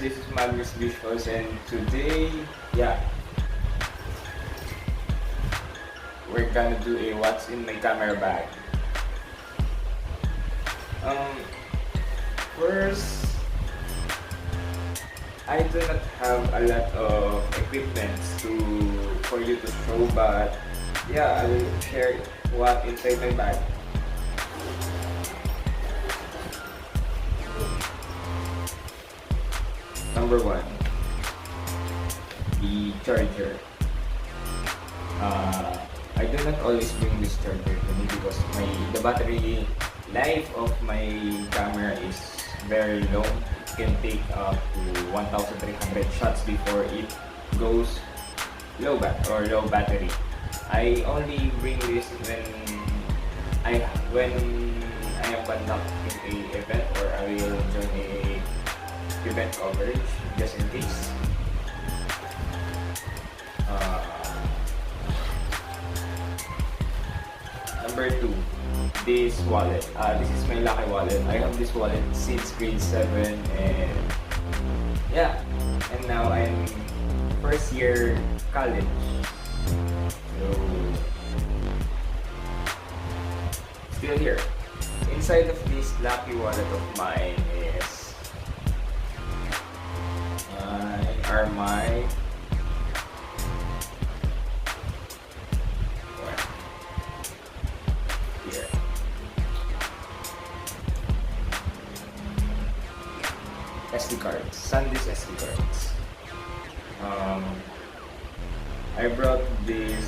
this is Magnus Visuals, and today, yeah, we're gonna do a what's in my camera bag. First, I do not have a lot of equipment for you to show, but yeah, I will share what inside my bag. Number one, the charger. I do not always bring this charger to me because the battery life of my camera is very long. It can take up to 1,300 shots before it goes low battery. I only bring this when I am conducting a event or I will join a event coverage just in case. Number two, this wallet. This is my lucky wallet. I have this wallet since grade 7 and yeah, and now I'm first year college. So still here. Inside of this lucky wallet of mine are my here. SD cards, SanDisk SD cards. I brought this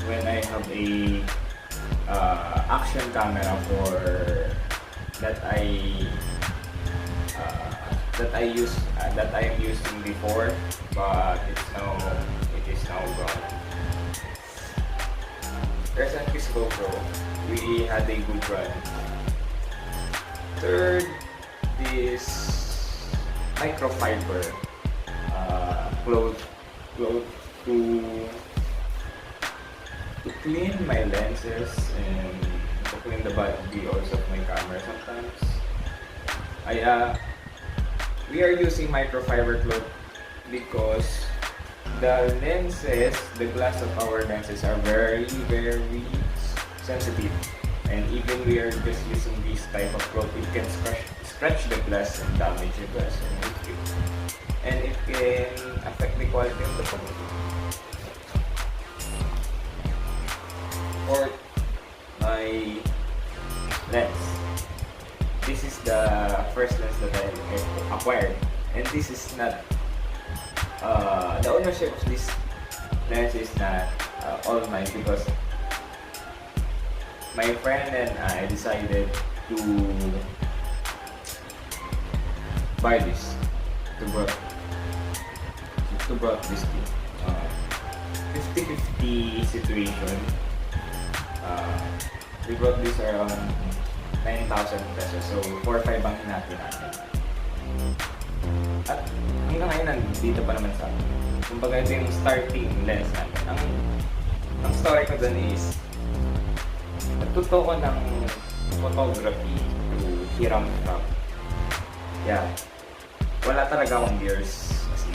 when I have a action camera that I am using before, but it is now gone. Present is GoPro. We had a good run. Third, this microfiber cloth to clean my lenses and to clean the body also of my camera sometimes. We are using microfiber cloth because the glass of our lenses are very, very sensitive. And even we are just using this type of cloth, it can scratch the glass and damage the glass. And it can affect the quality of the photo. For my lens, this is the first lens that I acquired, and this is not the ownership of this lens is not all mine because my friend and I decided to buy this, to brought this thing. 50-50 situation. We brought this around 9,000 pesos. So 4,500 ang hinati natin. At hanggang ngayon nandito pa naman sa akin. Kumbaga ito yung starting lens natin. Ang story ko dun is natuto ko ng photography to hiram from. Yeah. Wala talaga akong gears. Kasi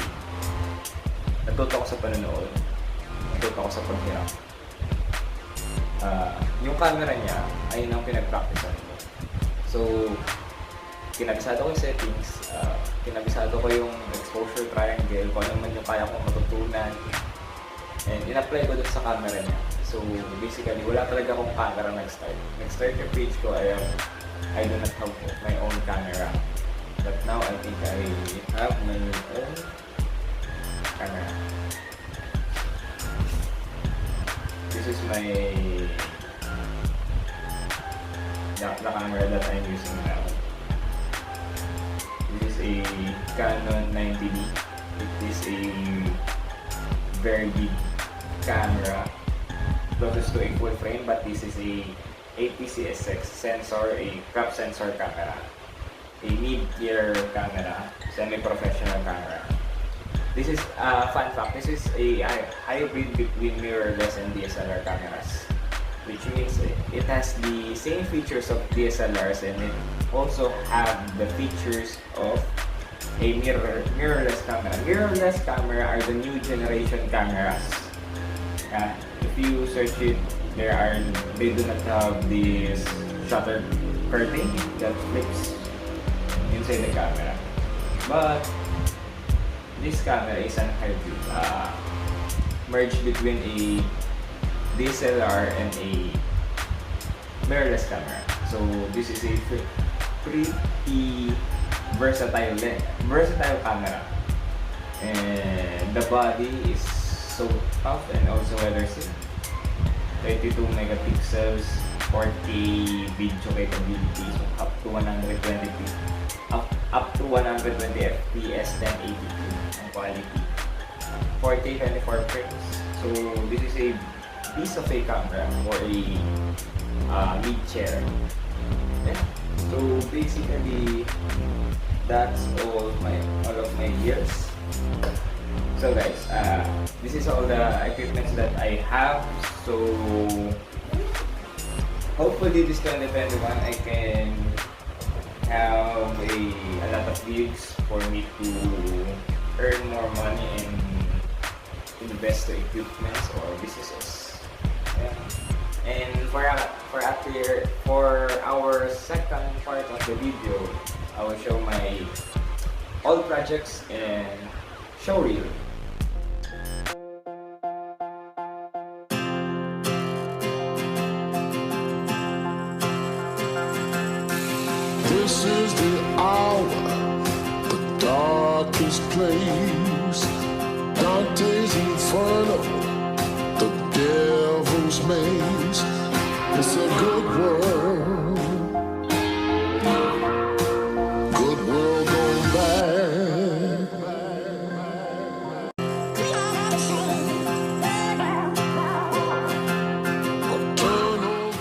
natuto ko sa panonood. Natuto ko sa paghiram. Yung camera niya ay nang pinag-practicean ko. So, kinabisado ko yung settings, kinabisado ko yung exposure triangle, kung ano man yung kaya kong matutunan. And in-apply ko dun sa camera niya. So, basically, wala talaga akong camera nag-start. Nag-start yung page ko, I do not have my own camera. But now, I think I have my own camera. This is the camera that I'm using now. This is a Canon 90D. It is a very big camera, closest to a full frame, but this is a APC-SX sensor, a crop sensor camera, a mid-tier camera, semi-professional camera. This is fun fact. This is a hybrid between mirrorless and DSLR cameras, which means it has the same features of DSLRs and it also have the features of a mirrorless camera. Mirrorless camera are the new generation cameras. If you search it, they do not have this shutter curtain that flips inside the camera. But this camera is an hybrid, merge between a DSLR and a mirrorless camera. So this is a pretty versatile camera, and the body is so tough and also weather safe. 32 megapixels, 4K video capability, so up to 120 fps, 1080p ang quality, 4K 24 frames. So this is a piece of a camera for a mid-chair. Yeah. So basically, that's all of my gears. So guys, this is all the equipment that I have. So hopefully this 2021 I can have a lot of gigs for me to earn more money and invest the equipment or businesses. Yeah. And for our second part of the video, I will show my old projects and Showreel. This is the hour, the darkest place, Dante's Inferno, the devil's maze. It's a good world going bad. Turn over.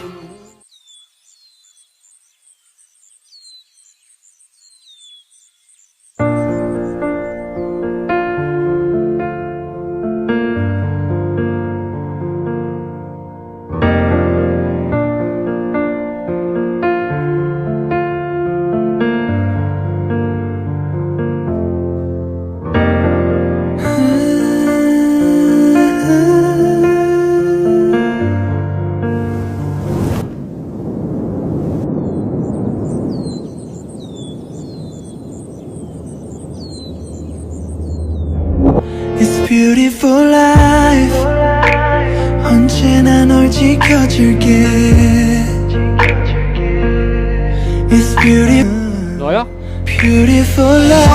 It's beautiful life 언제나 널 지켜줄게 It's beautiful 너야? Beautiful life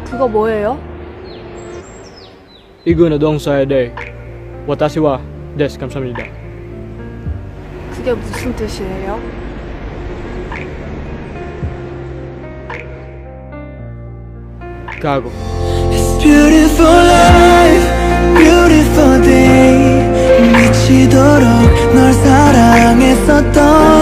그거 뭐예요? 이거는 동사의 데 와타시와 데스 감사합니다. 그게 무슨 뜻이에요? 가고 It's beautiful life Beautiful day 미치도록 널 사랑했었던